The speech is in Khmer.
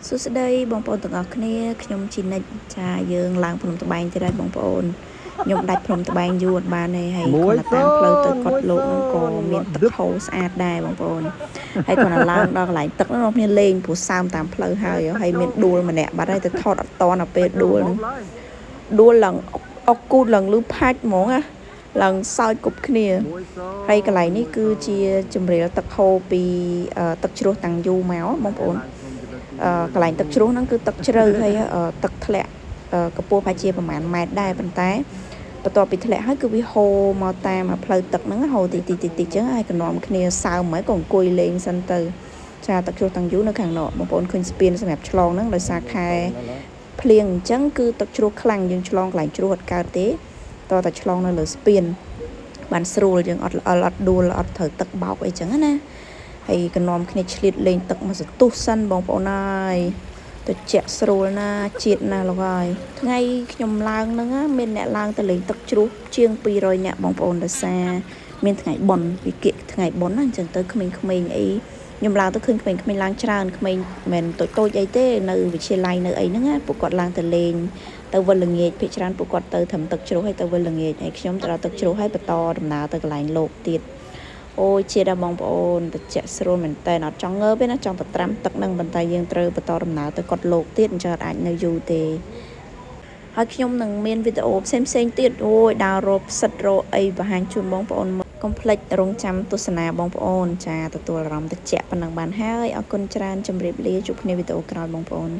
សួស្តីបងប្អូនទាំងអស់គ្នាខ្ញុំជីនិចចាយើងឡើងភ្នំត្បែងទៀតហើយបងប្អូនខ្ញុំដាច់ភ្នំត្បែងយូរអត់បានទេហើយគាត់តាមផ្លូវទៅកត់លោកហ្នឹងក៏មានទឹកហូរស្អាតដែរបងប្អូនហើយគាត់ឡើងដល់កន្លែងទឹកហ្នឹងបងប្អូនលេងព្រោះសើមតាមផ្លូវហើយមានដួលម្នាក់បាត់ហើយទៅថតអត់តដល់ពេលដួលហ្នឹងដួលឡើងអុកគូតឡើងលឺផាច់ហ្មងណាឡើងសើចគប់គ្នាហើយកន្លែងនេះគឺជាជំរាលទឹកហូរពីទឹកជ្រោះតាំងយូរមកបងប្អូនកន្លែងទឹកជ្រោះហ្នឹងគឺទឹកជ្រៅហើយទឹកធ្លាក់កម្ពស់ប្រហែលជាប្រហែលម៉ែត្រដែរប៉ុន្តែបន្ទាប់ពីធ្លាក់ហើយគឺវាហូរមកតាមផ្លូវទឹកហ្នឹងហូរតិចតិចតិចចឹងហើយកណ្ដំគ្នាសើមហើយក៏អង្គុយលេងសិនទៅចាទឹកជ្រោះតាំងយូរនៅខាងនោះបងប្អូនឃើញស្ពានសម្រាប់ឆ្លងហ្នឹងដោយសារខែភ្លៀងអញ្ចឹងគឺទឹកជ្រោះខ្លាំងយើងឆ្លងកន្លែងជ្រោះអត់កើតទេតោះតែឆ្លងនៅលើស្ពានបានស្រួលយើងអត់ល្អិលអត់ដួលអត់ត្រូវទឹកបោកអីចឹងណាហើយកណ្ដំគ្នាឆ្លៀតលេងទឹកមកសន្ទុះសិនបងប្អូនអើយទៅជាក់ស្រួលណាជាតិណាលោកហើយថ្ងៃខ្ញុំឡើងហ្នឹងមានអ្នកឡើងទៅលេងទឹកជ្រោះជាង200នាក់បងប្អូនដោយសារមានថ្ងៃបុណ្យវិគថ្ងៃបុណ្យណាអញ្ចឹងទៅក្មេងៗអីខ្ញុំឡើងទៅឃើញក្មេងៗឡើងច្រើនក្មេងមិនតូចតូចអីទេនៅវិទ្យាល័យនៅអីហ្នឹងណាពួកគាត់ឡើងទៅលេងទៅវិលល្ងាចភាគច្រើនពួកគាត់ទៅត្រឹមទឹកជ្រោះហើយទៅវិលល្ងាចហើយខ្ញុំទៅដល់ទឹកជ្រោះហើយបន្តដំណើរទៅកន្លែងលោកទៀតអូយជាតិបងប្អូនតិចស្រួលមែនតើអត់ចង់ងើបទេណាចង់ទៅត្រាំទឹកនឹងប៉ុន្តែយើងត្រូវបន្តដំណើរទៅកត់លោកទៀតអញ្ចឹងអាចនៅយូរទេហើយខ្ញុំនឹងមានវីដេអូផ្សេងទៀតអូយដើររកផ្សិតរកអីបង្ហាញជូនបងប្អូនកុំភ្លេចរងចាំទស្សនាបងប្អូនចាទទួលអារម្មណ៍តិចប៉ុណ្ណឹងបានហើយអរគុណច្រើនជម្រាបលាជួបគ្នាវីដេអូក្រោយបងប្អូន